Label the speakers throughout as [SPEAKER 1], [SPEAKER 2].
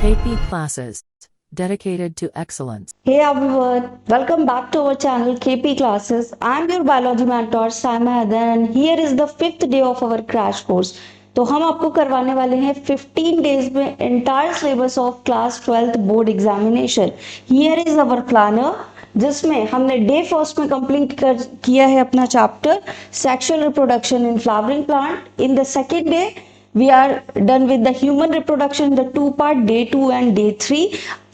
[SPEAKER 1] KP classes dedicated to excellence.
[SPEAKER 2] Hey everyone, welcome back to our channel KP Classes. I am your biology mentor Saima Hadan and here is the 5th day of our crash course. तो हम आपको करवाने वाले हैं 15 days में entire syllabus of class 12th board examination. Here is our planner जिसमें हमने day first में कंप्लीट किया है अपना chapter sexual reproduction in flowering plant. In the second day we are done with the human reproduction, the two part, day 2 and day 3.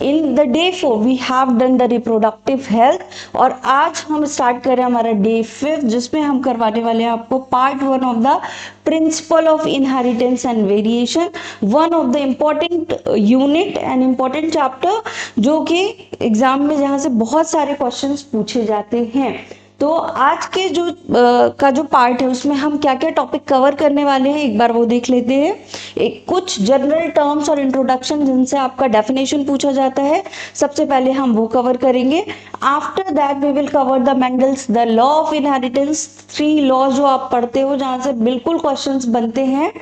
[SPEAKER 2] In the day 4 we have done the reproductive health और आज हम start कर रहे हैं हमारा day 5 जिसमें हम करवाने वाले हैं आपको part 1 of the principle of inheritance and variation, one of the important unit and important chapter जो कि एग्जाम में जहाँ से बहुत सारे क्वेश्चंस पूछे जाते हैं. तो आज के जो पार्ट है उसमें हम क्या क्या टॉपिक कवर करने वाले हैं एक बार वो देख लेते हैं. एक कुछ जनरल टर्म्स और इंट्रोडक्शन जिनसे आपका डेफिनेशन पूछा जाता है, सबसे पहले हम वो कवर करेंगे. After that we will cover the Mendel's the law of inheritance, 3 law जो आप पढ़ते हो जहाँ से बिल्कुल क्वेश्चंस बनते हैं,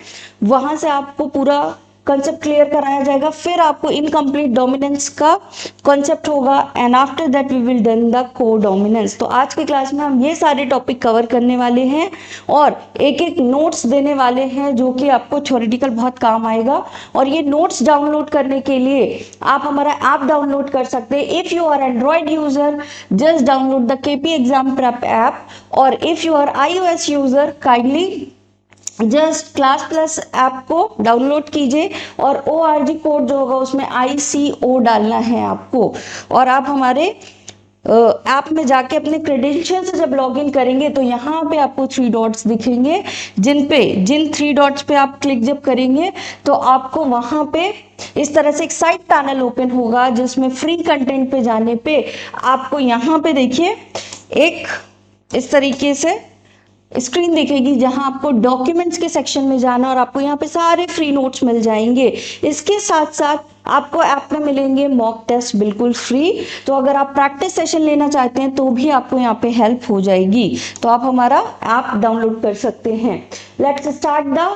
[SPEAKER 2] वहां से आपको पूरा कंसेप्ट क्लियर कराया जाएगा. फिर आपको इनकम्प्लीट डोमिनेंस का कॉन्सेप्ट होगा and after that we will done the codominance. तो आज की क्लास में हम ये सारे टॉपिक कवर करने वाले हैं और एक एक नोट्स देने वाले हैं जो कि आपको थ्योरेटिकल बहुत काम आएगा. और ये नोट्स डाउनलोड करने के लिए आप हमारा ऐप डाउनलोड कर सकते हैं. If you are Android user just download the KP exam prep app, और if you are iOS user kindly just class plus app को डाउनलोड कीजिए और ORG कोड जो होगा उसमें ICO डालना है आपको. और आप हमारे ऐप में जाके अपने क्रेडेंशियल से जब लॉगिन करेंगे तो यहाँ पे आपको 3 डॉट्स दिखेंगे जिन 3 डॉट्स पे आप क्लिक जब करेंगे तो आपको वहाँ पे इस तरह से एक साइड पैनल ओपन होगा जिसमें फ्री कंटेंट पे जाने पे आपको यहाँ पे देखिए एक इस तरीके से स्क्रीन दिखेगी जहां आपको डॉक्यूमेंट्स के सेक्शन में जाना और आपको यहाँ पे सारे फ्री नोट्स मिल जाएंगे. इसके साथ साथ आपको ऐप में मिलेंगे मॉक टेस्ट बिल्कुल फ्री. तो अगर आप प्रैक्टिस सेशन लेना चाहते हैं तो भी आपको यहाँ पे हेल्प हो जाएगी. तो आप हमारा ऐप डाउनलोड कर सकते हैं. Let's start the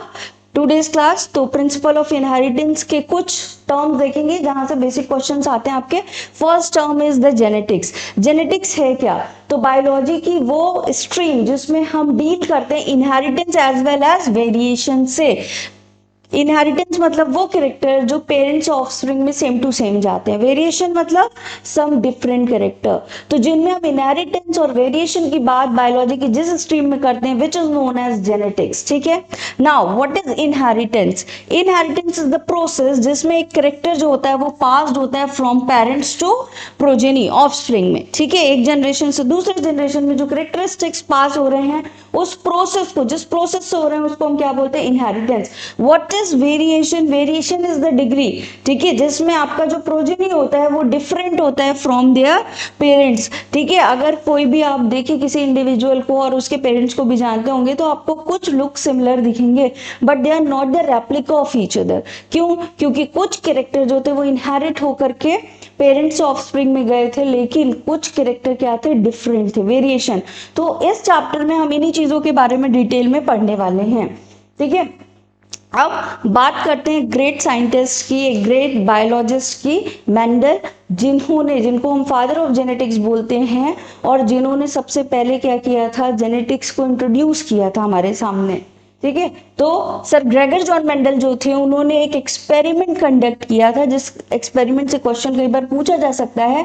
[SPEAKER 2] today's class. तो प्रिंसिपल ऑफ इनहेरिटेंस के कुछ टर्म्स देखेंगे जहां से बेसिक क्वेश्चंस आते हैं आपके. First term is the genetics. Genetics है क्या? तो बायोलॉजी की वो स्ट्रीम जिसमें हम डील करते हैं inheritance as well as variation से. इनहेरिटेंस मतलब वो कैरेक्टर जो पेरेंट्स ऑफस्प्रिंग में सेम टू सेम जाते हैं. वेरिएशन मतलब सम डिफरेंट कैरेक्टर. तो जिनमें हम इनहेरिटेंस और वेरिएशन की बात बायोलॉजी की जिस स्ट्रीम में करते हैं which is known as genetics. ठीक है. Now what is inheritance? Inheritance is the process जिसमें एक कैरेक्टर जो होता है वो पास्ड होता है from parents to progeny offspring में. ठीक है. एक जनरेशन से दूसरे जनरेशन में जो कैरेक्टरिस्टिक्स पास हो रहे हैं उस प्रोसेस को, जिस प्रोसेस से हो रहे हैं उसको हम क्या बोलते हैं? Inheritance. What is variation? Variation is the degree. ठीक है. जिसमें आपका जो प्रोजेनी होता है वो डिफरेंट होता है फ्रॉम देयर पेरेंट्स. ठीक है. अगर कोई भी आप देखिए किसी इंडिविजुअल को और उसके पेरेंट्स को भी जानते होंगे तो आपको कुछ लुक सिमिलर दिखेंगे but they are not the replica of each other. क्यों? क्योंकि कुछ कैरेक्टर जो थे वो इनहेरिट होकर के पेरेंट्स ऑफस्प्रिंग में गए थे लेकिन कुछ कैरेक्टर क्या थे? डिफरेंट थे. वेरिएशन. तो इस चैप्टर में हम इन्हीं चीजों के बारे में डिटेल में पढ़ने वाले हैं. ठीक है. अब बात करते हैं ग्रेट साइंटिस्ट की, एक ग्रेट बायोलॉजिस्ट की, मेंडल, जिनको हम फादर ऑफ जेनेटिक्स बोलते हैं और जिन्होंने सबसे पहले क्या किया था? जेनेटिक्स को इंट्रोड्यूस किया था हमारे सामने. ठीक है. तो सर ग्रेगर जॉन मेंडल जो थे उन्होंने एक एक्सपेरिमेंट कंडक्ट किया था जिस एक्सपेरिमेंट से क्वेश्चन कई बार पूछा जा सकता है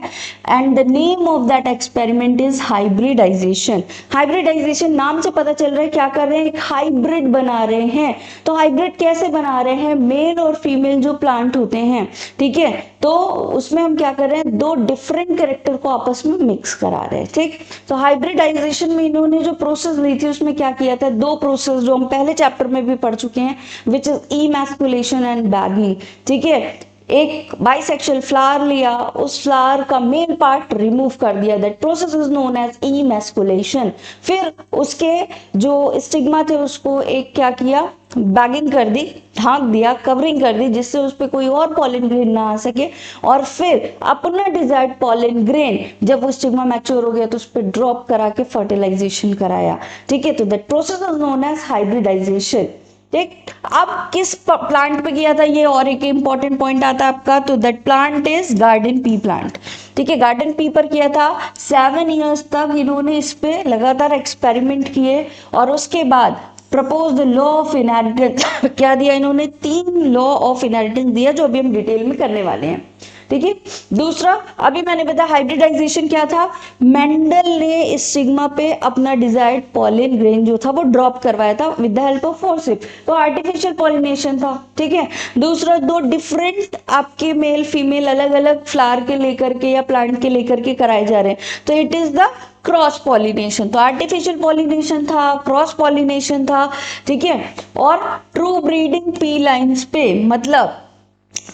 [SPEAKER 2] and the name of that experiment is hybridization. Hybridization नाम से पता चल रहा है क्या कर रहे हैं? एक हाइब्रिड बना रहे हैं. तो हाइब्रिड कैसे बना रहे हैं? मेल और फीमेल जो प्लांट होते हैं, ठीक है, तो उसमें हम क्या कर रहे हैं? 2 डिफरेंट कैरेक्टर को आपस में मिक्स करा रहे हैं. ठीक. तो हाइब्रिडाइजेशन में इन्होंने जो प्रोसेस ली थी उसमें क्या किया था? 2 प्रोसेस जो हम पहले चैप्टर में भी पढ़ चुके हैं which is emasculation and bagging. ठीक है. एक बाइसेक्सुअल फ्लावर लिया, उस फ्लावर का मेल पार्ट रिमूव कर दिया, that process is known as emasculation. फिर उसके जो स्टिग्मा थे उसको एक क्या किया? बैगिंग कर दी, ढांक दिया, कवरिंग कर दी जिससे उस पर कोई और पॉलन ग्रेन ना आ सके. और फिर अपना डिजायर्ड पॉलन ग्रेन जब वो स्टिग्मा मैच्योर हो गया तो उस पर ड्रॉप करा के फर्टिलाइजेशन कराया. ठीक है. तो that process is known as hybridization. ठीक। अब किस प्लांट पे किया था ये और एक इंपॉर्टेंट पॉइंट आता है आपका, तो that plant is garden pea plant. ठीक है, गार्डन पी पर किया था। 7 इयर्स तक इन्होंने इस पे लगातार एक्सपेरिमेंट किए और उसके बाद propose the law of inheritance क्या दिया इन्होंने, 3 लॉ ऑफ इनहेरिटेंस दिया जो अभी हम डिटेल में करने वाले हैं। ठीक है, दूसरा अभी मैंने बताया हाइब्रिडाइजेशन क्या था, मेंडल ने इस सिग्मा पे अपना डिजायर्ड पॉलिन ग्रेन जो था वो ड्रॉप करवाया था विद द हेल्प ऑफ फोर्सिप, तो आर्टिफिशियल पॉलिनेशन था। ठीक है, दूसरा 2 डिफरेंट आपके मेल फीमेल अलग अलग फ्लावर के लेकर के या प्लांट के लेकर के कराए जा रहे हैं, तो it is the cross pollination. तो आर्टिफिशियल पॉलिनेशन था, क्रॉस पॉलिनेशन था। ठीक है, और ट्रू ब्रीडिंग पी लाइंस पे, मतलब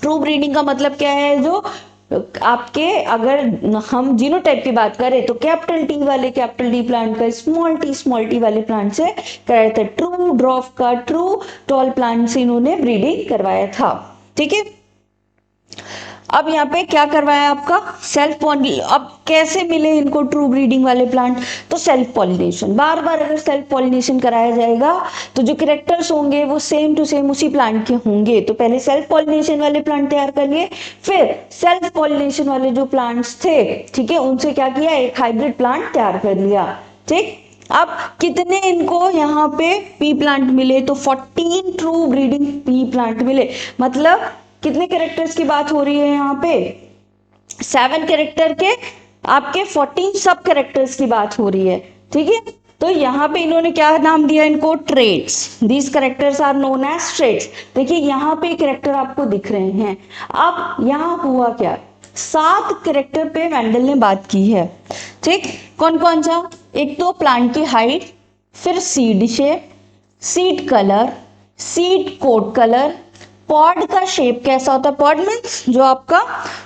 [SPEAKER 2] ट्रू ब्रीडिंग का मतलब क्या है, जो आपके अगर हम जीनोटाइप की बात करें तो कैपिटल टी वाले कैपिटल डी प्लांट का स्मॉल टी वाले प्लांट से कराया था। ट्रू ड्रॉफ का ट्रू टॉल प्लांट से इन्होंने ब्रीडिंग करवाया था। ठीक है, अब यहाँ पे क्या करवाया आपका सेल्फ पॉलिनेशन। अब कैसे मिले इनको ट्रू ब्रीडिंग वाले प्लांट, तो सेल्फ पॉलिनेशन, बार बार अगर सेल्फ पॉलिनेशन कराया जाएगा तो जो कैरेक्टर्स होंगे वो सेम टू सेम उसी प्लांट के होंगे। तो पहले सेल्फ पॉलिनेशन वाले प्लांट तैयार कर लिए, फिर सेल्फ पॉलिनेशन वाले जो प्लांट्स थे, ठीक है, उनसे क्या किया, एक हाइब्रिड प्लांट तैयार कर लिया। ठीक, अब कितने इनको यहाँ पे पी प्लांट मिले, तो 14 ट्रू ब्रीडिंग पी प्लांट मिले। मतलब कितने कैरेक्टर्स की बात हो रही है यहाँ पे, 7 कैरेक्टर के आपके 14 सब कैरेक्टर्स की बात हो रही है। ठीक है, तो यहाँ पे इन्होंने क्या नाम दिया इनको, traits. These characters are known as traits. देखिए यहाँ पे कैरेक्टर आपको दिख रहे हैं। अब यहाँ हुआ क्या, 7 कैरेक्टर पे मेंडल ने बात की है। ठीक, कौन कौन सा, एक तो प्लांट की हाइट, फिर seed shape, seed colour, seed coat colour, pod का शेप कैसा होता है, पॉड मीन्स जो आपका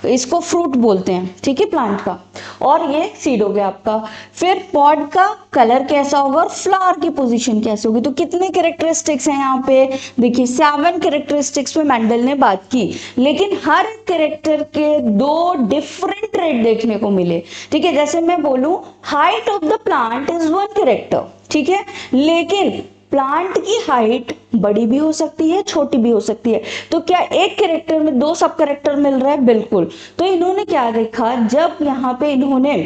[SPEAKER 2] इसको फ्रूट बोलते हैं, ठीक है, प्लांट का, और ये सीड हो गया आपका। फिर पॉड का कलर कैसा होगा और फ्लावर की पोजीशन कैसे होगी। तो कितने कैरेक्टरिस्टिक्स हैं यहाँ पे, देखिए 7 कैरेक्टरिस्टिक्स पे मेंडल ने बात की, लेकिन हर कैरेक्टर के 2 डिफरेंट ट्रेट देखने को मिले। ठीक है, जैसे मैं बोलूं height of the plant is 1 character, ठीक है, लेकिन प्लांट की हाइट बड़ी भी हो सकती है, छोटी भी हो सकती है। तो क्या एक कैरेक्टर में 2 सब कैरेक्टर मिल रहा है, बिल्कुल। तो इन्होंने क्या देखा, जब यहाँ पे इन्होंने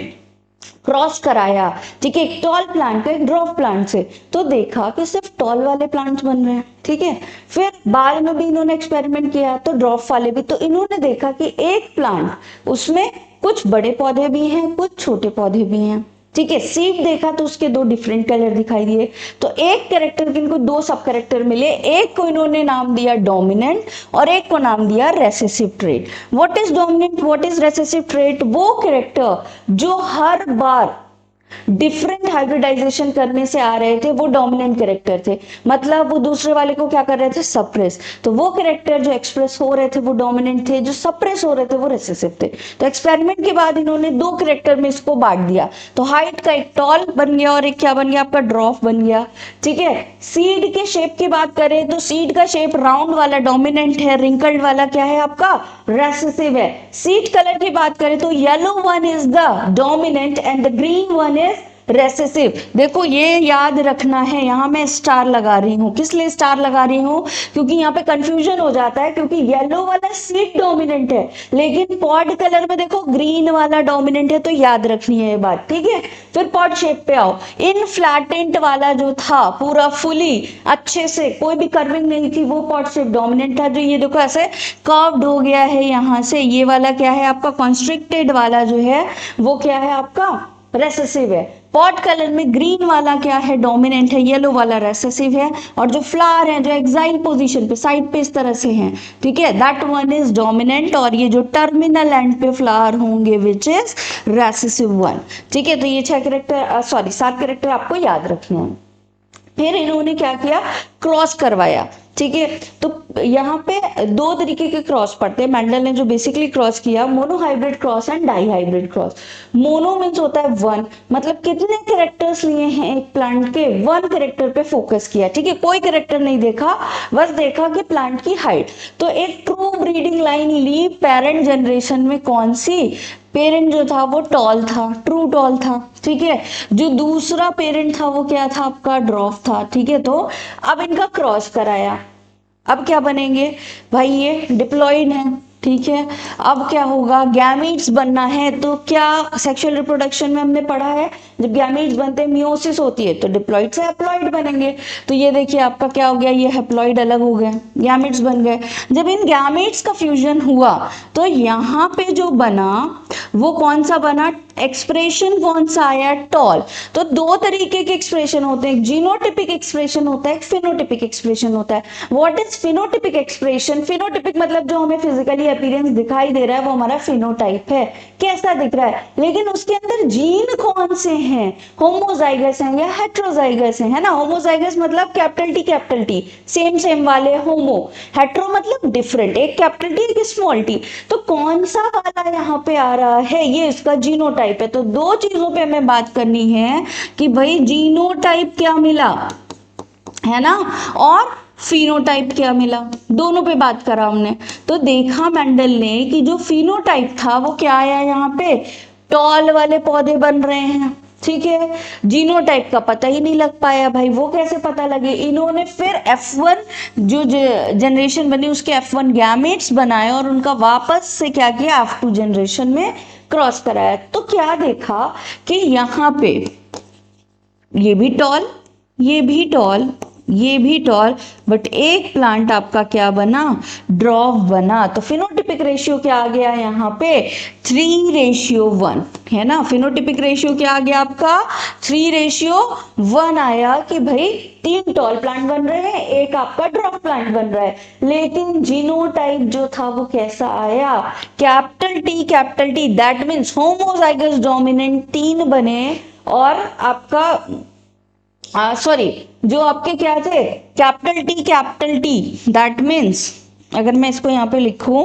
[SPEAKER 2] क्रॉस कराया, ठीक है, एक टॉल प्लांट का एक ड्रॉप प्लांट से, तो देखा कि सिर्फ टॉल वाले प्लांट्स बन रहे हैं। ठीक है, फिर बाद में भी इन्होंने एक्सपेरिमेंट किया तो ड्रॉप वाले भी, तो इन्होंने देखा कि एक प्लांट उसमें कुछ बड़े पौधे भी हैं, कुछ छोटे पौधे भी हैं। ठीक है, सीड देखा तो उसके 2 डिफरेंट कलर दिखाई दिए। तो एक कैरेक्टर के इनको 2 सब कैरेक्टर मिले, एक को इन्होंने नाम दिया डोमिनेंट और एक को नाम दिया recessive trait. What is dominant, what is recessive trait, वो कैरेक्टर जो हर बार डिफरेंट हाइब्रिडाइजेशन करने से आ रहे थे वो डोमिनेंट कैरेक्टर थे, मतलब वो दूसरे वाले को क्या कर रहे थे, सप्रेस। तो वो कैरेक्टर जो एक्सप्रेस हो रहे थे वो डोमिनेंट थे, जो सप्रेस हो रहे थे वो रेसेसिव थे। तो एक्सपेरिमेंट के बाद इन्होंने 2 कैरेक्टर में इसको बांट दिया, तो हाइट का एक टॉल बन गया और एक क्या बन गया, आपका ड्रॉफ बन गया। ठीक है, सीड के शेप की बात करें तो सीड का शेप राउंड वाला डोमिनेंट है, रिंकल्ड वाला क्या है आपका, रेसेसिव है। सीड कलर की बात करें तो yellow one is the dominant and the green one is recessive. देखो ये याद रखना है, यहाँ मैं स्टार लगा रही हूँ, किस लिए स्टार लगा रही हूँ, क्योंकि यहाँ पे कंफ्यूजन हो जाता है, क्योंकि येलो वाला सीड डोमिनेंट है लेकिन पॉड कलर में देखो ग्रीन वाला डोमिनेंट है, तो याद रखनी है ये बात। ठीक है, फिर पॉड शेप पे आओ, इन फ्लैटेंट वाला जो था पूरा फुली अच्छे से कोई भी कर्विंग नहीं थी, वो पॉड शेप डोमिनेंट था। जो ये देखो ऐसे कर्व्ड हो गया है यहाँ से, ये वाला क्या है आपका कॉन्स्ट्रिक्टेड वाला जो है वो क्या है आपका रेसेसिव है। पॉट कलर में ग्रीन वाला क्या है, डोमिनेंट है, येलो वाला रेसेसिव है, और जो फ्लावर है जो एक्साइल पोजीशन पे साइड पे इस तरह से हैं, ठीक है, दैट वन इज डोमिनेंट, और ये जो टर्मिनल एंड पे फ्लावर होंगे विच इज रेसेसिव वन। ठीक है, तो ये 7 कैरेक्टर आपको याद रखने हैं। फिर इन्होंने क्या किया, क्रॉस करवाया। ठीक है, तो यहाँ पे 2 तरीके के क्रॉस पड़ते हैं। मेंडल ने जो बेसिकली क्रॉस किया, monohybrid cross and dihybrid cross. Mono means होता है 1, मतलब कितने कैरेक्टर्स लिए हैं एक प्लांट के, 1 कैरेक्टर पे फोकस किया। ठीक है, कोई कैरेक्टर नहीं देखा, बस देखा कि प्लांट की हाइट। तो एक ट्रू ब्रीडिंग लाइन ली पेरेंट जनरेशन में कौन सी, पेरेंट जो था वो टॉल था, ट्रू टॉल था, ठीक है। जो दूसरा पेरेंट था वो क्या था आपका, ड्वार्फ था, ठीक है। तो अब इनका क्रॉस कराया, अब क्या बनेंगे भाई, ये डिप्लॉइड है, ठीक है। अब क्या होगा, गैमीट्स बनना है, तो क्या सेक्सुअल रिप्रोडक्शन में हमने पढ़ा है, जब गैमीट्स बनते हैं मियोसिस होती है तो डिप्लॉइड से हैप्लॉइड बनेंगे। तो ये देखिए आपका क्या हो गया, ये हैप्लॉइड अलग हो गए, गैमीट्स बन गए। जब इन गैमीट्स का फ्यूजन हुआ तो यहाँ पे जो बना वो कौन सा बना, एक्सप्रेशन कौन सा आया, टॉल। तो दो तरीके के एक्सप्रेशन होते हैं, एक जीनोटिपिक एक्सप्रेशन होता है, एक फिनोटिपिक एक्सप्रेशन होता है। What is phenotypic expression, phenotypic मतलब जो हमें फिजिकली अपीयरेंस दिखाई दे रहा है वो हमारा फिनोटाइप है, कैसा दिख रहा है, लेकिन उसके अंदर जीन कौन से हैं, होमोजाइगस हैं या हेट्रोजाइगस हैं, है ना। होमोजाइगस मतलब कैपिटल टी सेम सेम वाले होमो, हेट्रो मतलब डिफरेंट, एक कैपिटल टी एक स्मॉल टी। तो कौन सा वाला यहाँ पे आ रहा है, ये इसका जीनोटाइप है। तो दो चीजों पे हमें बात करनी है कि भाई जीनोटाइप क्या मिला, है ना, और फिनोटाइप क्या मिला, दोनों पे बात करा हमने। तो देखा मेंडल ने कि जो फिनोटाइप था वो क्या आया, यहाँ पे टॉल वाले पौधे बन रहे हैं, ठीक है। जीनोटाइप का पता ही नहीं लग पाया भाई, वो कैसे पता लगे, इन्होंने फिर F1 जो जनरेशन बनी उसके F1 गैमेट्स बनाए और उनका वापस से क्या किया, F2 जनरेशन में क्रॉस कराया। तो क्या देखा कि यहाँ पे ये भी टॉल, ये भी टॉल, ये भी टॉल, बट एक प्लांट आपका क्या बना, ड्वार्फ बना। तो फिनोटिपिक रेशियो क्या आ गया यहाँ पे, 3:1, है ना। फिनोटिपिक रेशियो क्या आ गया आपका, 3:1 आया कि भाई 3 टॉल प्लांट बन रहे हैं, एक आपका ड्वार्फ प्लांट बन रहा है। लेकिन जीनोटाइप जो था वो कैसा आया, capital T, that means homozygous dominant 3 बने, और आपका सॉरी जो आपके क्या थे, कैपिटल टी, दैट मीन्स अगर मैं इसको यहाँ पे लिखूं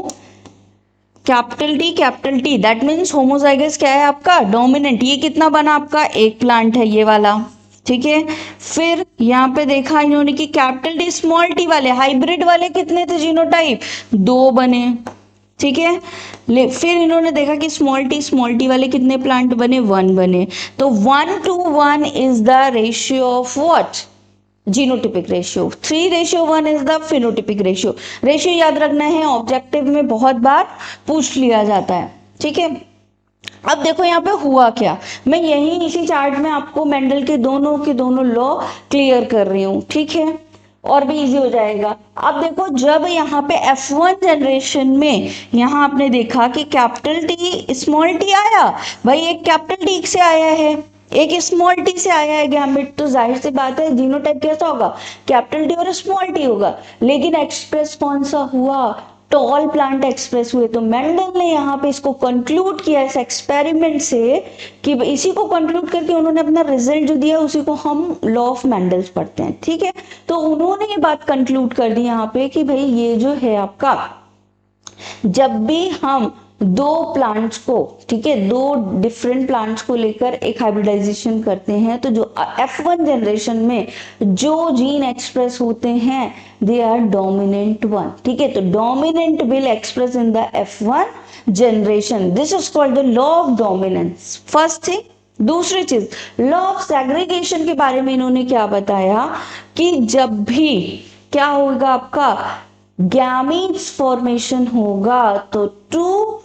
[SPEAKER 2] capital T that means homozygous क्या है आपका, डोमिनेंट। ये कितना बना आपका, एक प्लांट है ये वाला, ठीक है। फिर यहाँ पे देखा इन्होंने कि कैपिटल टी स्मॉल टी वाले हाइब्रिड वाले कितने थे जीनोटाइप, 2 बने, ठीक है। फिर इन्होंने देखा कि स्मॉल टी वाले कितने प्लांट बने, 1 बने। तो 1:1 is the ratio of what, genotypic ratio. 3:1 is the phenotypic ratio. Ratio याद रखना है, ऑब्जेक्टिव में बहुत बार पूछ लिया जाता है, ठीक है। अब देखो यहाँ पे हुआ क्या, मैं यही इसी चार्ट में आपको मेंडल के दोनों लॉ क्लियर कर रही हूँ, ठीक है, और भी इजी हो जाएगा। अब देखो जब यहाँ पे F1 जनरेशन में यहाँ आपने देखा कि कैपिटल टी स्मॉल टी आया, भाई एक कैपिटल टी से आया है, एक स्मॉल टी से आया है गैमेट, तो जाहिर सी बात है जीनोटाइप कैसा होगा, कैपिटल टी और स्मॉल टी होगा। लेकिन एक्सप्रेस कौन सा हुआ, टॉल प्लांट एक्सप्रेस हुए। तो मेंडल ने यहाँ पे इसको कंक्लूड किया इस एक्सपेरिमेंट से, कि इसी को कंक्लूड करके उन्होंने अपना रिजल्ट जो दिया उसी को हम लॉ ऑफ मेंडल्स पढ़ते हैं, ठीक है। तो उन्होंने ये बात कंक्लूड कर दी यहाँ पे कि भाई ये जो है आपका, जब भी हम 2 प्लांट्स को, ठीक है, 2 डिफरेंट प्लांट्स को लेकर एक हाइब्रिडाइजेशन करते हैं, तो जो F1 जनरेशन में जो जीन एक्सप्रेस होते हैं दे आर डोमिनेंट 1, ठीक है। तो dominant will express in the F1 generation, this is called the law of dominance, first thing. दूसरी चीज, लॉ ऑफ सेग्रीगेशन के बारे में इन्होंने क्या बताया कि जब भी क्या होगा आपका, गैमीट्स फॉर्मेशन होगा तो 2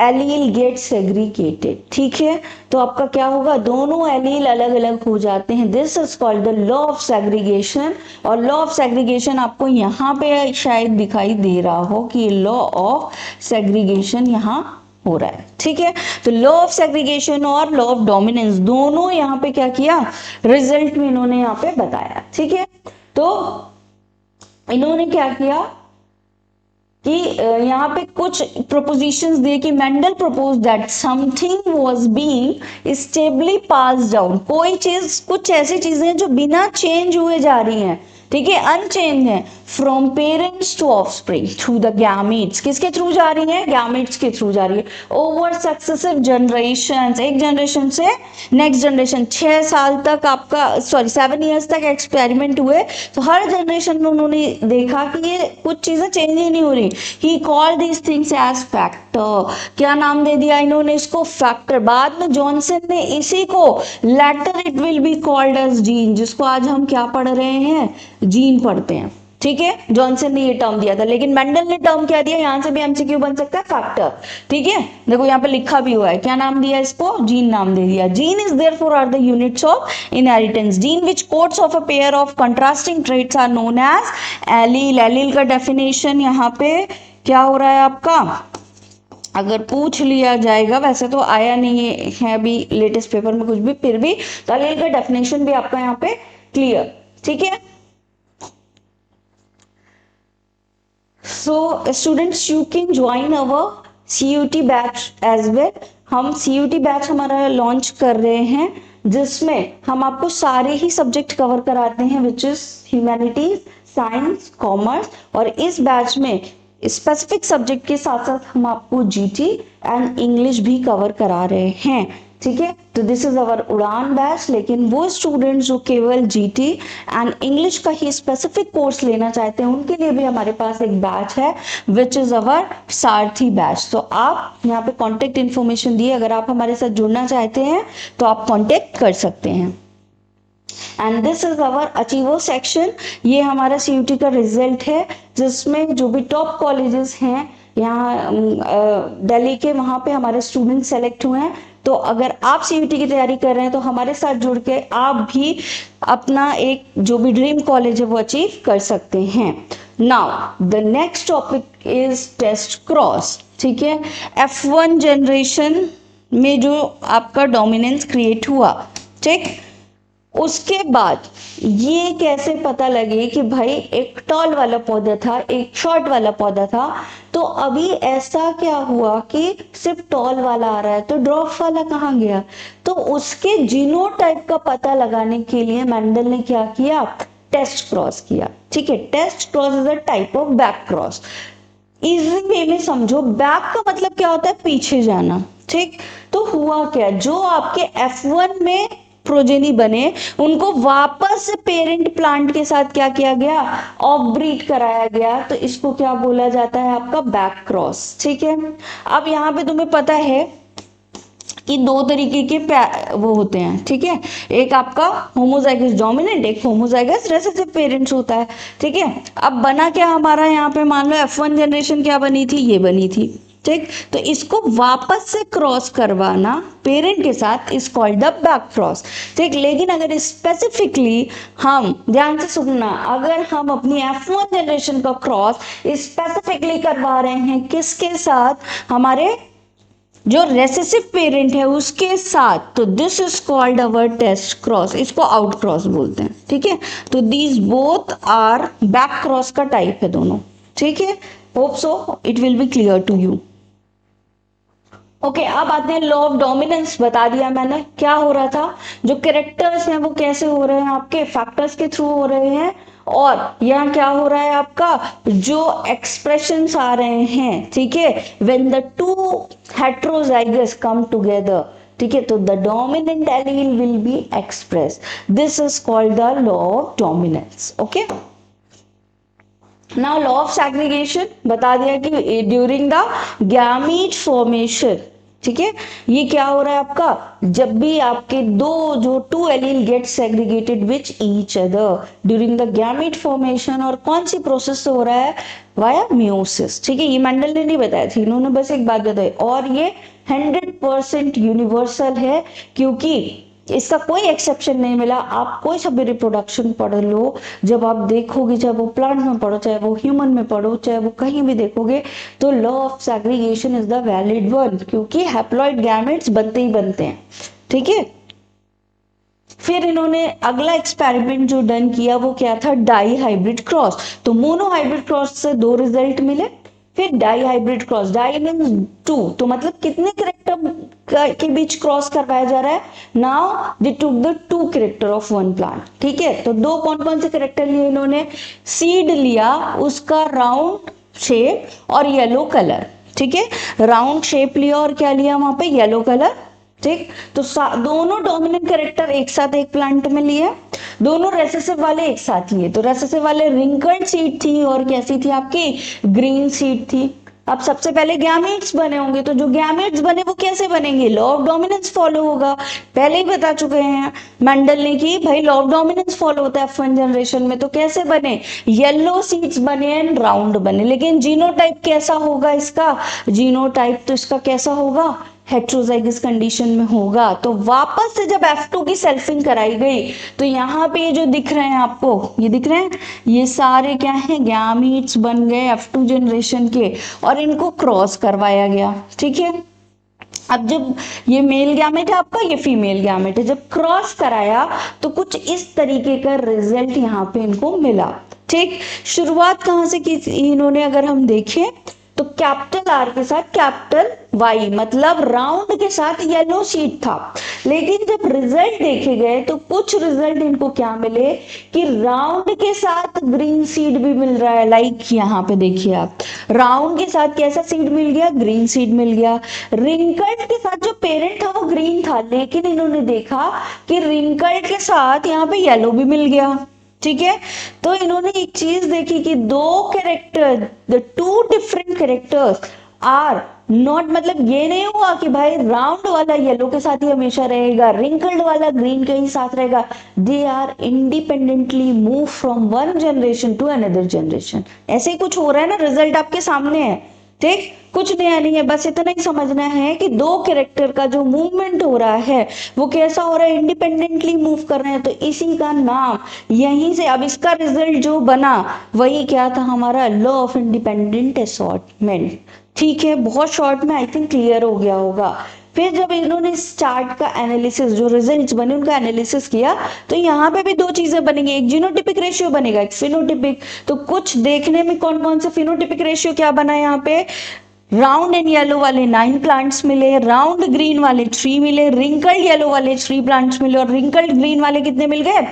[SPEAKER 2] एलील गेट सेग्रीगेटेड, ठीक है। तो आपका क्या होगा, दोनों एलील अलग अलग हो जाते हैं, this is called the law of segregation. और लॉ ऑफ सेग्रीगेशन आपको यहाँ पे शायद दिखाई दे रहा हो कि लॉ ऑफ सेग्रीगेशन यहाँ हो रहा है, ठीक है। तो लॉ ऑफ सेग्रीगेशन और लॉ ऑफ डोमिनेंस दोनों यहाँ पे क्या किया, रिजल्ट में इन्होंने यहाँ पे बताया, ठीक है। तो इन्होंने क्या किया कि यहाँ पे कुछ प्रोपोजिशंस दिए कि Mendel propose that something was being stably pass down, कोई चीज, कुछ ऐसी चीजें जो बिना चेंज हुए जा रही हैं, ठीक है, अनचेंज है, from parents to offspring through the gametes, किसके थ्रू जा रही है, गैमेट्स के थ्रू जा रही है, ओवर सक्सेसिव जनरेशन, एक जनरेशन से नेक्स्ट जनरेशन, 6 साल तक आपका 7 ईयर्स तक एक्सपेरिमेंट हुए, तो हर जनरेशन में उन्होंने देखा कि ये कुछ चीजें चेंज ही नहीं हो रही। He call these things as factor, क्या नाम दे दिया इन्होंने इसको, फैक्टर। बाद में जॉनसन ने इसी को later it will be called as gene, जिसको आज हम क्या पढ़ रहे हैं, जीन पढ़ते हैं, ठीक है, जॉनसन ने ये टर्म दिया था, लेकिन मेंडल ने टर्म क्या दिया, यहां से भी एमसीक्यू बन सकता है, फैक्टर, ठीक है, देखो यहाँ पे लिखा भी हुआ है, क्या नाम दिया इसको, जीन नाम दे दिया। Gene is therefore are the units of inheritance, gene which codes of a pair of contrasting traits are known as allele. Allele का डेफिनेशन यहाँ पे क्या हो रहा है आपका, अगर पूछ लिया जाएगा, वैसे तो आया नहीं है अभी लेटेस्ट पेपर में कुछ भी, फिर भी तो एलील का डेफिनेशन भी आपका यहाँ पे क्लियर, ठीक है। So students you can join our CUT batch as well। हम CUT बैच हमारा लॉन्च कर रहे हैं, जिसमें हम आपको सारे ही सब्जेक्ट कवर कराते हैं, which is humanities, science, commerce, और इस बैच में स्पेसिफिक सब्जेक्ट के साथ साथ हम आपको जीटी एंड इंग्लिश भी कवर करा रहे हैं, ठीक है। तो दिस इज अवर उड़ान बैच, लेकिन वो स्टूडेंट्स जो केवल जीटी एंड इंग्लिश का ही स्पेसिफिक कोर्स लेना चाहते हैं, उनके लिए भी हमारे पास एक बैच है, which is our Sarathi batch. तो आप यहाँ पे कॉन्टेक्ट इन्फॉर्मेशन दिए, अगर आप हमारे साथ जुड़ना चाहते हैं तो आप कॉन्टेक्ट कर सकते हैं। And this is our achiever section, ये हमारा सीयूटी का रिजल्ट है, जिसमें जो भी टॉप कॉलेजेस हैं यहाँ दिल्ली के, वहाँ पे हमारे स्टूडेंट सेलेक्ट हुए हैं। तो अगर आप सीयूटी की तैयारी कर रहे हैं तो हमारे साथ जुड़ के आप भी अपना एक जो भी ड्रीम कॉलेज है वो अचीव कर सकते हैं। Now the next topic is test cross, ठीक है। F1 जनरेशन में जो आपका डोमिनेंस क्रिएट हुआ, ठीक, उसके बाद ये कैसे पता लगे कि भाई एक टॉल वाला पौधा था, एक शॉर्ट वाला पौधा था, तो अभी ऐसा क्या हुआ कि सिर्फ टॉल वाला आ रहा है, तो ड्रॉप वाला कहाँ गया, तो उसके जीनोटाइप का पता लगाने के लिए मेंडल ने क्या किया, टेस्ट क्रॉस किया, ठीक है। Test cross is a type of back cross. Easy way में समझो, बैक का मतलब क्या होता है, पीछे जाना, ठीक। तो हुआ क्या, जो आपके F1 में प्रोजेनी बने, उनको वापस से पेरेंट प्लांट के साथ क्या किया गया, ऑफ ब्रीड कराया गया, तो इसको क्या बोला जाता है, आपका बैक क्रॉस, ठीक है। अब यहाँ पे तुम्हें पता है कि 2 तरीके के वो होते हैं, ठीक है, एक आपका होमोजाइगस डोमिनेंट, एक होमोजाइगस रेसेसिव पेरेंट्स होता है, ठीक है। अब बना क्या हमारा यहाँ पे, मान लो F1 जनरेशन क्या बनी थी, ये बनी थी, ठीक। तो इसको वापस से क्रॉस करवाना पेरेंट के साथ is called the back cross, ठीक। लेकिन अगर स्पेसिफिकली हम, ध्यान से सुनना, अगर हम अपनी F1 जनरेशन का क्रॉस स्पेसिफिकली करवा रहे हैं किसके साथ, हमारे जो रेसेसिव पेरेंट है उसके साथ, तो this is called our test cross, इसको आउट क्रॉस बोलते हैं, ठीक है। तो these both are back cross का टाइप है दोनों, ठीक है। Hope so it will be clear to you. Okay, अब आते हैं लॉ ऑफ डोमिनेंस। बता दिया मैंने क्या हो रहा था, जो कैरेक्टर्स हैं वो कैसे हो रहे हैं, आपके फैक्टर्स के थ्रू हो रहे हैं, और यहाँ क्या हो रहा है आपका, जो एक्सप्रेशंस आ रहे हैं, ठीक है, when the two heterozygous come together, ठीक है, तो the dominant allele will be express, this is called the law of dominance. Okay, now law of segregation बता दिया कि ड्यूरिंग द गैमीट फॉर्मेशन, ठीक है, ये क्या हो रहा है आपका, जब भी आपके जो two allele get segregated which each other during the gamete formation, और कौन सी प्रोसेस से हो रहा है, वाया मियोसिस, ठीक है। ये मेंडल ने नहीं बताया थी, इन्होंने बस एक बात बताई, और ये 100% यूनिवर्सल है, क्योंकि इसका कोई एक्सेप्शन नहीं मिला। आप कोई सा भी रिप्रोडक्शन पढ़ लो, जब आप देखोगे, चाहे वो प्लांट में पढ़ो, चाहे वो ह्यूमन में पढ़ो, चाहे वो कहीं भी देखोगे, तो law of segregation is the valid one, क्योंकि हैप्लॉइड गैमेट्स बनते ही बनते हैं, ठीक है। फिर इन्होंने अगला एक्सपेरिमेंट जो डन किया वो क्या था, डाई हाइब्रिड क्रॉस। तो मोनो हाइब्रिड क्रॉस से 2 रिजल्ट मिले, फिर dihybrid cross, di means 2, तो मतलब कितने करेक्टर के बीच क्रॉस करवाया जा रहा है। Now they took the 2 character of 1 plant, ठीक है। तो दो कौन कौन से कैरेक्टर लिए इन्होंने, सीड लिया, उसका राउंड शेप और येलो कलर, ठीक है, राउंड शेप लिया और क्या लिया वहां पे, येलो कलर, ठीक। तो दोनों डोमिनेंट कैरेक्टर एक साथ एक प्लांट में लिए, दोनों रेसेसिव वाले एक साथ लिए। तो रेसेसिव वाले रिंकल्ड सीड थी और कैसी थी आपकी, ग्रीन सीड थी। अब सबसे पहले गैमेट्स बने होंगे, तो जो गैमेट्स बने वो कैसे बनेंगे, लॉ ऑफ डोमिनेंस फॉलो होगा। पहले ही बता चुके हैं मेंडल ने कि भाई लॉ ऑफ डोमिनेंस फॉलो होता है F1 जनरेशन में। तो कैसे बने, येलो सीड्स बने एंड राउंड बने। लेकिन जीनोटाइप कैसा होगा इसका, जीनोटाइप तो इसका कैसा होगा, हेट्रोजाइगस कंडीशन में होगा। तो वापस से जब F2 की सेल्फिंग कराई गई तो यहाँ पे ये जो दिख रहे हैं आपको, ये दिख रहे हैं, ये सारे क्या हैं, गैमीट्स बन गए F2 जनरेशन के और इनको क्रॉस करवाया गया, ठीक है। अब जब ये मेल गैमेट है आपका, ये फीमेल गैमेट है, जब क्रॉस कराया तो कुछ इस तरीके का रिजल्ट यहाँ पे इनको मिला, ठीक। शुरुआत कहाँ से की थी इन्होंने, अगर हम देखें तो कैपिटल आर के साथ कैपिटल वाई, मतलब राउंड के साथ येलो सीड था। लेकिन जब रिजल्ट देखे गए तो कुछ रिजल्ट इनको क्या मिले कि राउंड के साथ ग्रीन सीड भी मिल रहा है। लाइक यहाँ पे देखिए आप, राउंड के साथ कैसा सीड मिल गया, ग्रीन सीड मिल गया। रिंकल्ड के साथ जो पेरेंट था वो ग्रीन था, लेकिन इन्होंने देखा कि रिंकल्ड के साथ यहाँ पे येलो भी मिल गया, ठीक है। तो इन्होंने एक चीज देखी कि दो character, the 2 different characters are not, मतलब ये नहीं हुआ कि भाई राउंड वाला येलो के साथ ही हमेशा रहेगा, रिंकल्ड वाला ग्रीन के ही साथ रहेगा। They are independently move from one generation to another generation. ऐसे ही कुछ हो रहा है ना, रिजल्ट आपके सामने है, ठीक। कुछ नया नहीं है, बस इतना ही समझना है कि दो कैरेक्टर का जो मूवमेंट हो रहा है वो कैसा हो रहा है, इंडिपेंडेंटली मूव कर रहे हैं। तो इसी का नाम यहीं से, अब इसका रिजल्ट जो बना वही क्या था हमारा, लॉ ऑफ इंडिपेंडेंट असॉर्टमेंट, ठीक है। बहुत शॉर्ट में आई थिंक क्लियर हो गया होगा। फिर जब इन्होंने इस चार्ट का एनालिसिस, जो रिजल्ट्स बने उनका एनालिसिस किया, तो यहाँ पे भी दो चीजें बनेंगी, एक जीनोटिपिक रेशियो बनेगा, एक फिनोटिपिक। तो कुछ देखने में कौन कौन से फिनोटिपिक रेशियो क्या बना, यहाँ पे राउंड एंड येलो वाले 9 प्लांट्स मिले, राउंड ग्रीन वाले 3 मिले, रिंकल्ड येलो वाले 3 प्लांट्स मिले और रिंकल्ड ग्रीन वाले कितने मिल गए,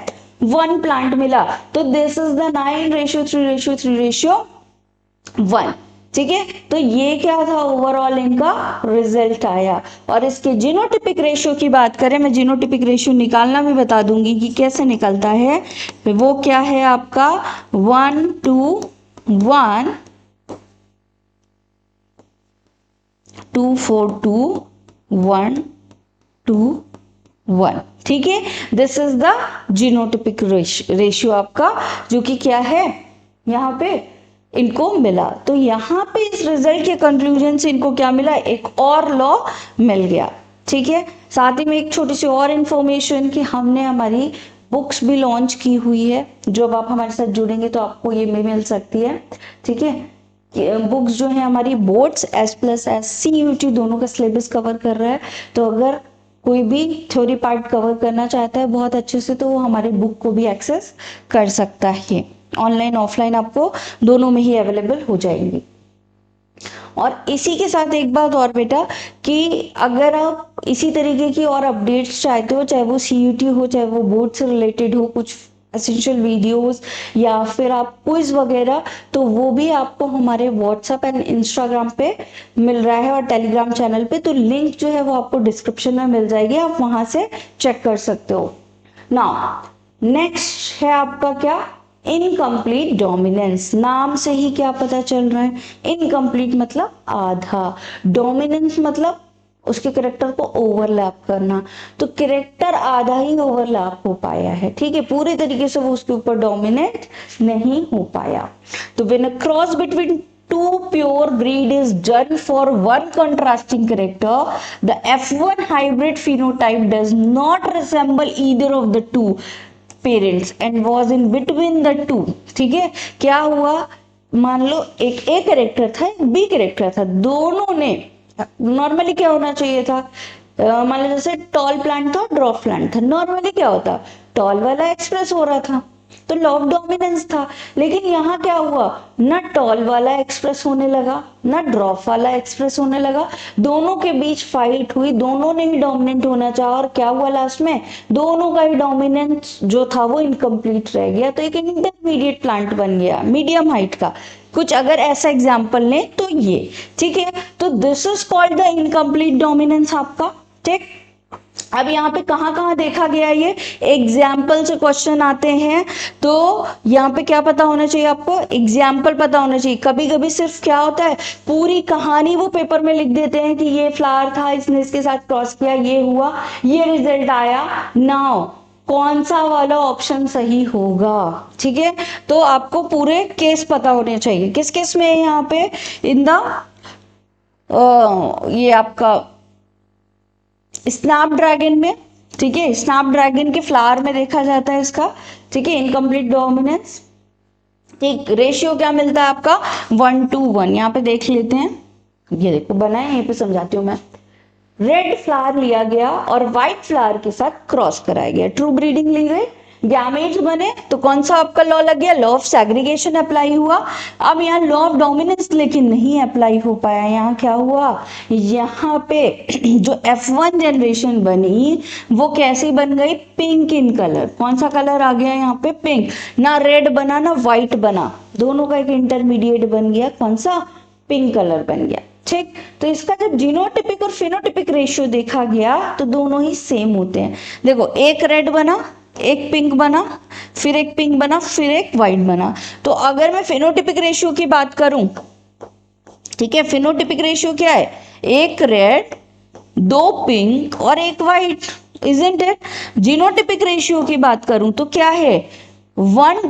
[SPEAKER 2] 1 प्लांट मिला। तो दिस इज द 9:3:3:1, ठीक है। तो ये क्या था, ओवरऑल इनका रिजल्ट आया। और इसके जीनोटिपिक रेशियो की बात करें, मैं जीनोटिपिक रेशियो निकालना भी बता दूंगी कि कैसे निकलता है। वो क्या है आपका 1 to 1 2 4 2 1 2 1, ठीक है। This is the genotypic ratio आपका, जो कि क्या है यहाँ पे इनको मिला। तो यहाँ पे इस रिजल्ट के कंक्लूजन से इनको क्या मिला, एक और लॉ मिल गया, ठीक है। साथ ही में एक छोटी सी और इंफॉर्मेशन कि हमने हमारी बुक्स भी लॉन्च की हुई है, जो अब आप हमारे साथ जुड़ेंगे तो आपको ये भी मिल सकती है, ठीक है। बुक्स जो है हमारी बोर्ड्स S+S CUT दोनों का सिलेबस कवर कर रहा है। तो अगर कोई भी थ्योरी पार्ट कवर करना चाहता है बहुत अच्छे से, तो वो हमारे बुक को भी एक्सेस कर सकता है। ऑनलाइन ऑफलाइन आपको दोनों में ही अवेलेबल हो जाएंगी। और इसी के साथ एक बात और बेटा, कि अगर आप इसी तरीके की और अपडेट्स चाहते हो, चाहे वो CUT हो, चाहे वो बोर्ड से रिलेटेड हो, कुछ एसेंशियल वीडियोस या फिर आप क्विज वगैरह, तो वो भी आपको हमारे व्हाट्सएप एंड इंस्टाग्राम पे मिल रहा है और टेलीग्राम चैनल पे। तो लिंक जो है वो आपको डिस्क्रिप्शन में मिल जाएगी, आप वहां से चेक कर सकते हो। नाउ नेक्स्ट है आपका क्या, इनकम्प्लीट डोमिनेंस। नाम से ही क्या पता चल रहा है, इनकम्प्लीट मतलब आधा, डोमिनेंस मतलब उसके करेक्टर को ओवरलैप करना। तो करेक्टर आधा ही ओवरलैप हो पाया है, ठीक है, पूरे तरीके से वो उसके ऊपर डोमिनेट नहीं हो पाया। तो when a cross between two pure breed is done for one contrasting character, the F1 hybrid phenotype does not resemble either of the two parents and was in between the two, ठीक है। क्या हुआ, मान लो एक A character था, एक B character था, दोनों ने नॉर्मली क्या होना चाहिए था, मान लो जैसे टॉल प्लांट था, ड्रॉप प्लांट था, नॉर्मली क्या होता, टॉल वाला एक्सप्रेस हो रहा था, तो लॉ ऑफ डोमिनेंस था। लेकिन यहाँ क्या हुआ, ना टॉल वाला एक्सप्रेस होने लगा ना ड्रॉप वाला एक्सप्रेस होने लगा, दोनों के बीच फाइट हुई, दोनों ने ही डोमिनेंट होना चाहा और क्या हुआ लास्ट में, दोनों का ही डोमिनेंस जो था वो इनकम्प्लीट रह गया, तो एक इंटरमीडिएट प्लांट बन गया मीडियम हाइट का। कुछ अगर ऐसा एग्जाम्पल लें तो ये, ठीक है, तो this is called the incomplete dominance आपका। ठीक, अब यहाँ पे कहाँ कहाँ देखा गया, ये एग्जाम्पल से क्वेश्चन आते हैं, तो यहाँ पे क्या पता होना चाहिए आपको, एग्जाम्पल पता होना चाहिए। कभी कभी सिर्फ क्या होता है, पूरी कहानी वो पेपर में लिख देते हैं कि ये फ्लावर था, इसने इसके साथ क्रॉस किया, ये हुआ, ये रिजल्ट आया। नाउ कौन सा वाला ऑप्शन सही होगा, ठीक है, तो आपको पूरे केस पता होने चाहिए। किस केस में है यहाँ पे, इन द ये आपका स्नैपड्रैगन में, ठीक है, स्नैपड्रैगन के फ्लावर में देखा जाता है इसका, ठीक है, इनकम्प्लीट डोमिनेंस। ठीक, रेशियो क्या मिलता है आपका 1:1, यहाँ पे देख लेते हैं, ये देखो बना है, यहीं पे समझाती हूँ मैं। रेड फ्लावर लिया गया और व्हाइट फ्लावर के साथ क्रॉस कराया गया, ट्रू ब्रीडिंग ली गई, गैमेट्स बने, तो कौन सा आपका लॉ लग गया, लॉ ऑफ सेग्रीगेशन अप्लाई हुआ। अब यहाँ लॉ ऑफ डोमिनेंस लेकिन नहीं अप्लाई हो पाया, यहाँ क्या हुआ, यहाँ पे जो F1 जनरेशन बनी वो कैसी बन गई, पिंक इन कलर, कौन सा कलर आ गया यहाँ पे, पिंक, ना रेड बना ना व्हाइट बना, दोनों का एक इंटरमीडिएट बन गया, कौन सा, पिंक कलर बन गया। ठीक, तो इसका जब जीनोटिपिक और फिनोटिपिक रेशियो देखा गया तो दोनों ही सेम होते हैं। देखो एक रेड बना, एक पिंक बना, फिर एक पिंक बना, फिर एक व्हाइट बना, तो अगर मैं फिनोटिपिक रेशियो की बात करूं, ठीक है, फिनोटिपिक रेशियो क्या है, एक रेड, दो पिंक और एक white, isn't it. Genotypic ratio की बात करूं तो क्या है, 1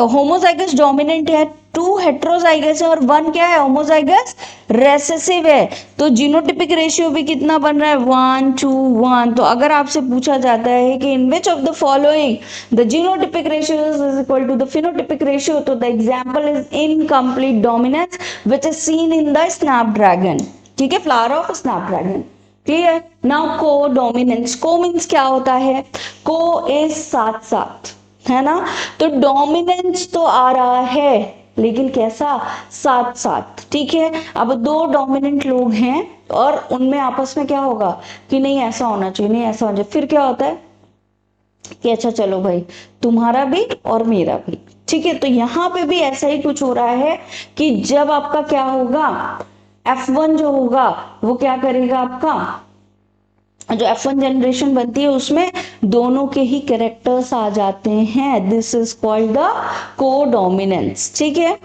[SPEAKER 2] होमोजाइगस डोमिनेंट है, 2 हेट्रोजाइगस है और 1 क्या है, होमोजाइगस रेसेसिव है। तो जीनोटिपिक रेशियो भी कितना बन रहा है, 1:1। तो अगर आपसे पूछा जाता है कि in which of the following the genotypic ratio is equal to the phenotypic ratio, तो the example is incomplete dominance which is seen in the snapdragon, ठीक है, flower of snapdragon. Clear, now codominance, co means क्या होता है, को is साथ साथ, है ना, तो डोमिनेंस तो आ रहा है लेकिन कैसा, साथ साथ, ठीक है। अब दो डोमिनेंट लोग हैं और उनमें आपस में क्या होगा कि नहीं ऐसा होना चाहिए, नहीं ऐसा होना चाहिए, फिर क्या होता है कि अच्छा चलो भाई तुम्हारा भी और मेरा भी, ठीक है। तो यहाँ पे भी ऐसा ही कुछ हो रहा है कि जब आपका क्या होगा, F1 जो होगा वो क्या करेगा, आपका जो F1 जनरेशन बनती है उसमें दोनों के ही कैरेक्टर्स आ जाते हैं, this is called the codominance, ठीक है।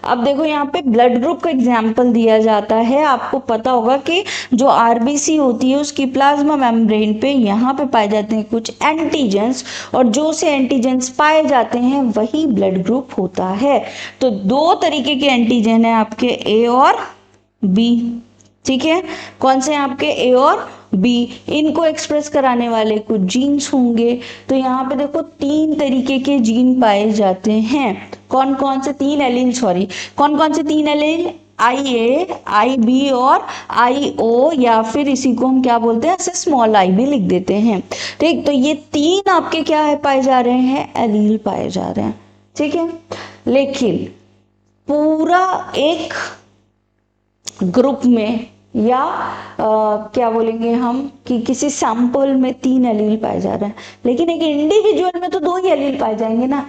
[SPEAKER 2] अब देखो यहाँ पे ब्लड ग्रुप का एग्जांपल दिया जाता है, आपको पता होगा कि जो आरबीसी होती है उसकी प्लाज्मा मेम्ब्रेन पे यहाँ पे पाए जाते हैं कुछ एंटीजेंस, और जो से एंटीजेंस पाए जाते हैं वही ब्लड ग्रुप होता है। तो दो तरीके के एंटीजन है आपके, ए और बी, ठीक है, कौन से आपके, ए और बी, इनको एक्सप्रेस कराने वाले कुछ जीन्स होंगे। तो यहाँ पे देखो 3 तरीके के जीन पाए जाते हैं, कौन कौन से 3 एलील, सॉरी कौन कौन से 3 एलील, IA, IB और IO, या फिर इसी को हम क्या बोलते हैं, ऐसे स्मॉल आई भी लिख देते हैं, ठीक। तो ये 3 आपके क्या है, पाए जा रहे हैं, एलील पाए जा रहे हैं, ठीक है। लेकिन पूरा एक ग्रुप में या क्या बोलेंगे हम कि किसी सैंपल में 3 एलील पाए जा रहे हैं, लेकिन एक इंडिविजुअल में तो 2 ही एलील पाए जाएंगे ना,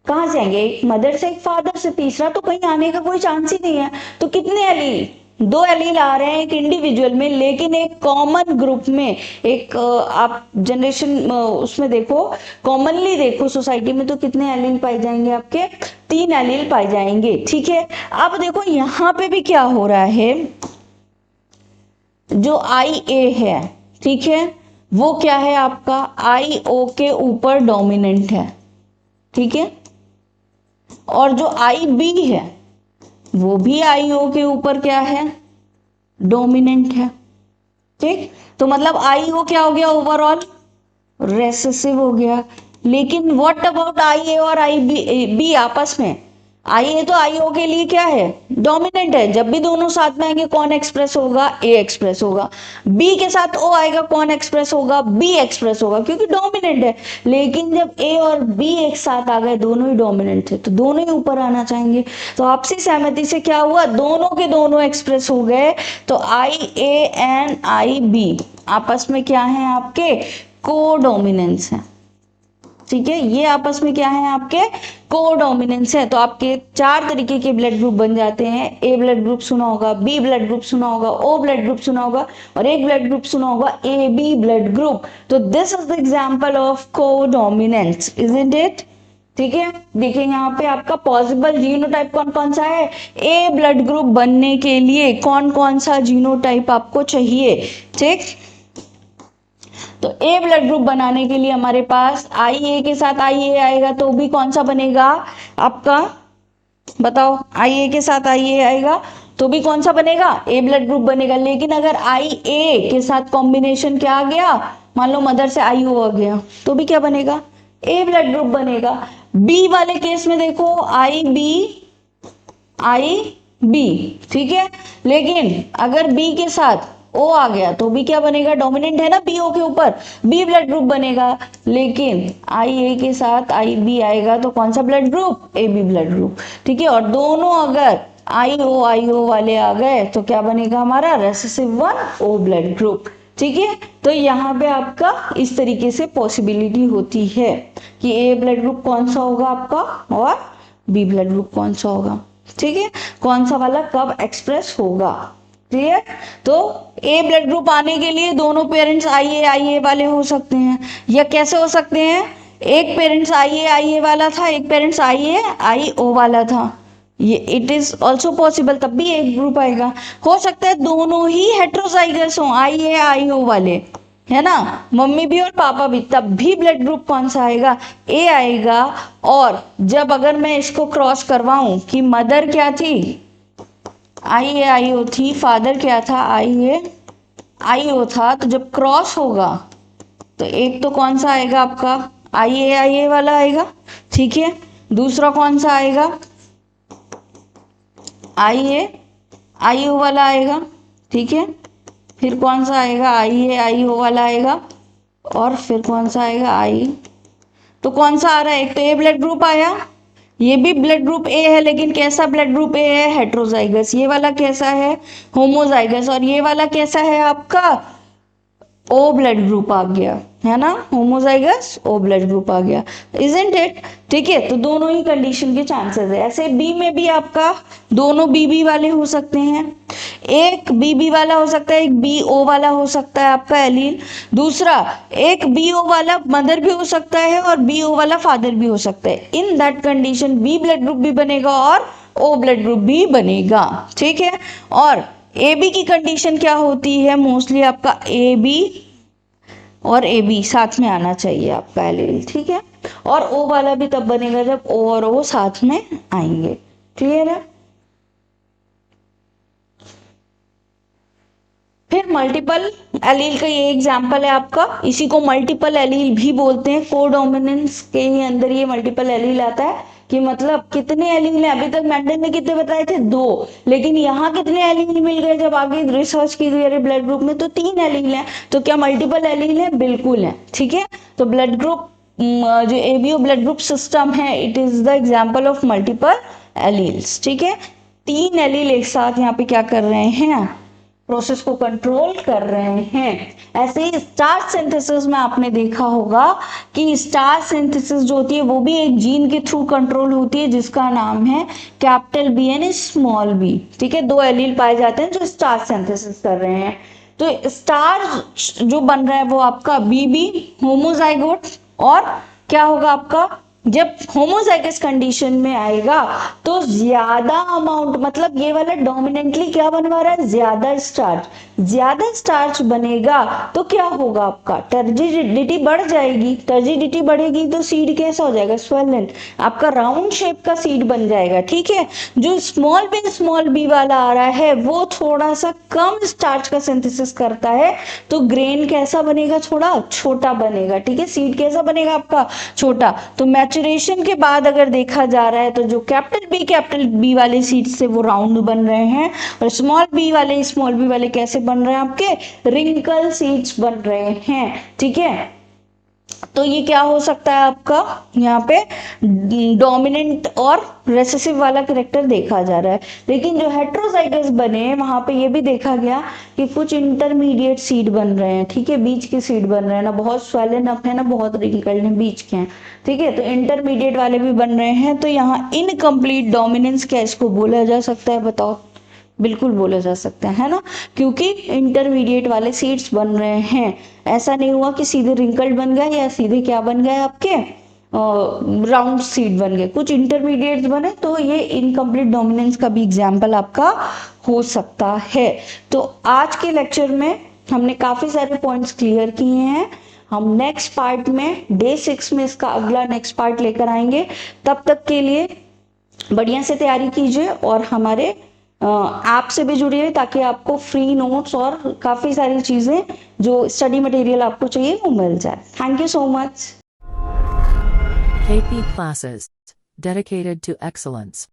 [SPEAKER 2] कहाँ से आएंगे, एक मदर से एक फादर से, तीसरा तो कहीं आने का कोई चांस ही नहीं है। तो कितने एलील, 2 एलील आ रहे हैं एक इंडिविजुअल में, लेकिन एक कॉमन ग्रुप में, एक आप जनरेशन उसमें देखो, कॉमनली देखो सोसाइटी में, तो कितने एलील पाए जाएंगे आपके, 3 एलील पाए जाएंगे, ठीक है। अब देखो यहाँ पे भी क्या हो रहा है, जो IA है, ठीक है, वो क्या है आपका, IO के ऊपर डोमिनेंट है, ठीक है, और जो IB है वो भी IO के ऊपर क्या है, डोमिनेंट है, ठीक। तो मतलब IO क्या हो गया, ओवरऑल रेसेसिव हो गया। लेकिन व्हाट अबाउट IA और IB आपस में, IA तो IO के लिए क्या है, डोमिनेंट है। जब भी दोनों साथ में आएंगे कौन एक्सप्रेस होगा, A एक्सप्रेस होगा। B के साथ O आएगा कौन एक्सप्रेस होगा, B एक्सप्रेस होगा, क्योंकि डोमिनेंट है। लेकिन जब A और B एक साथ आ गए, दोनों ही डोमिनेंट थे, तो दोनों ही ऊपर आना चाहेंगे। तो आपसी सहमति से क्या हुआ, दोनों के दोनों एक्सप्रेस हो गए। तो IA एंड IB आपस में क्या है, आपके कोडोमिनेंस है। ठीक है, ये आपस में क्या है, आपके कोडोमिनेंस है। तो आपके 4 तरीके के ब्लड ग्रुप बन जाते हैं। ए ब्लड ग्रुप सुना होगा, बी ब्लड ग्रुप सुना होगा, ओ ब्लड ग्रुप सुना होगा, और एक ब्लड ग्रुप सुना होगा ए बी ब्लड ग्रुप। तो this is the example of codominance, isn't it. ठीक है, देखिए यहाँ पे आपका पॉसिबल जीनोटाइप कौन कौन सा है। ए ब्लड ग्रुप बनने के लिए कौन कौन सा जीनोटाइप आपको चाहिए। ठीक, तो ए ब्लड ग्रुप बनाने के लिए हमारे पास IA के साथ IA आएगा तो भी कौन सा बनेगा आपका, बताओ। IA के साथ IA आएगा तो भी कौन सा बनेगा, ए ब्लड ग्रुप बनेगा। लेकिन अगर IA के साथ कॉम्बिनेशन क्या आ गया, मान लो मदर से IO आ गया, तो भी क्या बनेगा, ए ब्लड ग्रुप बनेगा। बी वाले केस में देखो IB, ठीक है। लेकिन अगर बी के साथ ओ आ गया तो भी क्या बनेगा, डोमिनेंट है ना BO के ऊपर, बी ब्लड ग्रुप बनेगा। लेकिन IA के साथ IB आएगा तो कौन सा blood group, AB blood group. ठीक है, और दोनों अगर IO वाले आ गए तो क्या बनेगा हमारा, रेसेसिव 1 O ब्लड ग्रुप। ठीक है, तो यहाँ पे आपका इस तरीके से पॉसिबिलिटी होती है कि ए ब्लड ग्रुप कौन सा होगा आपका और बी ब्लड ग्रुप कौन सा होगा। ठीक है, कौन सा वाला कब एक्सप्रेस होगा, क्लियर। तो ए ब्लड ग्रुप आने के लिए दोनों पेरेंट्स IA वाले हो सकते हैं, या कैसे हो सकते हैं, एक पेरेंट्स IA वाला था, एक पेरेंट्स IO वाला था, ये इट इज ऑल्सो पॉसिबल, तब भी एक ग्रुप आएगा। हो सकता है दोनों ही हेट्रोजाइगस हो, IO वाले, है ना, मम्मी भी और पापा भी, तब भी ब्लड ग्रुप कौन सा आएगा, A आएगा। और जब अगर मैं इसको क्रॉस करवाऊं कि मदर क्या थी, IO थी, फादर क्या था, IO था, तो जब क्रॉस होगा तो एक तो कौन सा आएगा आपका, IA वाला आएगा। ठीक है, दूसरा कौन सा आएगा, IO वाला आएगा। ठीक है, फिर कौन सा आएगा, IO वाला आएगा, और फिर कौन सा आएगा, तो कौन सा आ रहा है, एक तो ए ब्लड ग्रुप आया, ये भी ब्लड ग्रुप ए है, लेकिन कैसा ब्लड ग्रुप ए है, हेट्रोजाइगस। ये वाला कैसा है, होमोजाइगस। और ये वाला कैसा है आपका, ओ ब्लड ग्रुप आ गया, है ना, होमोजाइगस ओ ब्लड ग्रुप आ गया, इजंट इट। ठीक है, तो दोनों ही कंडीशन के चांसेस है। ऐसे बी में भी आपका दोनों BB वाले हो सकते हैं, एक BB वाला हो सकता है, एक BO वाला हो सकता है आपका एलील। दूसरा एक BO वाला मदर भी हो सकता है और BO वाला फादर भी हो सकता है। In that condition B blood group भी बनेगा और O ब्लड ग्रुप भी बनेगा। ठीक है, और AB की कंडीशन क्या होती है, मोस्टली आपका AB और AB साथ में आना चाहिए आपका एलील। ठीक है, और O वाला भी तब बनेगा जब O और O साथ में आएंगे। क्लियर है। फिर मल्टीपल एलील का ये एग्जाम्पल है आपका, इसी को मल्टीपल एलील भी बोलते हैं। कोडोमिनेंस के ही अंदर ये मल्टीपल एलील आता है कि मतलब कितने एलील हैं। अभी तक मेंडल ने कितने बताए थे, 2, लेकिन यहाँ कितने एलील मिल गए जब आगे रिसर्च की गई ब्लड ग्रुप में, तो 3 एलील हैं। तो क्या मल्टीपल एलील है, बिल्कुल है। ठीक है, तो ब्लड ग्रुप जो ABO ब्लड ग्रुप सिस्टम है, it is the example of multiple alleles. ठीक है, 3 एलील एक साथ यहाँ पे क्या कर रहे हैं, प्रोसेस को कंट्रोल कर रहे हैं। ऐसे ही स्टार सिंथेसिस में आपने देखा होगा कि स्टार सिंथेसिस जो होती है वो भी एक जीन के थ्रू कंट्रोल होती है, जिसका नाम है कैपिटल B यानी स्मॉल b। ठीक है, 2 एलील पाए जाते हैं जो स्टार सिंथेसिस कर रहे हैं। तो स्टार जो बन रहा है वो आपका BB होमोजाइगोट, और क्या होगा आपका, जब होमोजाइगस कंडीशन में आएगा तो ज्यादा अमाउंट, मतलब ये वाला डोमिनेंटली क्या बनवा रहा है, ज्यादा स्टार्च बनेगा। तो क्या होगा आपका, टर्जिडिटी बढ़ जाएगी। टर्जिडिटी बढ़ेगी तो सीड कैसा हो जाएगा, स्वेलन, आपका राउंड शेप का सीड बन जाएगा। ठीक है, जो स्मॉल b वाला आ रहा है वो थोड़ा सा कम स्टार्च का सिंथेसिस करता है, तो ग्रेन कैसा बनेगा, थोड़ा छोटा बनेगा। ठीक है, सीड कैसा बनेगा आपका, छोटा। तो मैचुरेशन के बाद अगर देखा जा रहा है तो जो कैपिटल बी वाले सीड्स से वो राउंड बन रहे हैं, और स्मॉल बी वाले कैसे बन रहे हैं, आपके रिंकल सीड्स बन रहे हैं। ठीक है, तो ये क्या हो सकता है आपका, यहाँ पे डोमिनेंट और रेसेसिव वाला करेक्टर देखा जा रहा है। लेकिन जो हेट्रोजाइगस बने वहां पे ये भी देखा गया कि कुछ इंटरमीडिएट सीड बन रहे हैं। ठीक है, बीच के सीड बन रहे हैं, ना बहुत स्वेलन अप है ना बहुत रिंकल्ड है, बीच के हैं। ठीक है, तो इंटरमीडिएट वाले भी बन रहे हैं। तो यहाँ इनकम्प्लीट डोमिनेंस क्या इसको बोला जा सकता है, बताओ? बिल्कुल बोला जा सकता है ना, क्योंकि इंटरमीडिएट वाले सीड्स बन रहे हैं। ऐसा नहीं हुआ कि सीधे रिंकल्ड बन गए या सीधे क्या बन गए, आपके राउंड सीड बन गए, कुछ इंटरमीडिएट बने। तो ये इनकम्प्लीट डोमिनेंस का भी एग्जाम्पल आपका हो सकता है। तो आज के लेक्चर में हमने काफी सारे पॉइंट्स क्लियर किए हैं। हम नेक्स्ट पार्ट में डे 6 में इसका अगला नेक्स्ट पार्ट लेकर आएंगे। तब तक के लिए बढ़िया से तैयारी कीजिए और हमारे ऐप से भी जुड़िए, ताकि आपको फ्री नोट्स और काफ़ी सारी चीज़ें जो स्टडी मटेरियल आपको चाहिए वो मिल जाए। Thank you so much.
[SPEAKER 1] KP classes dedicated to excellence.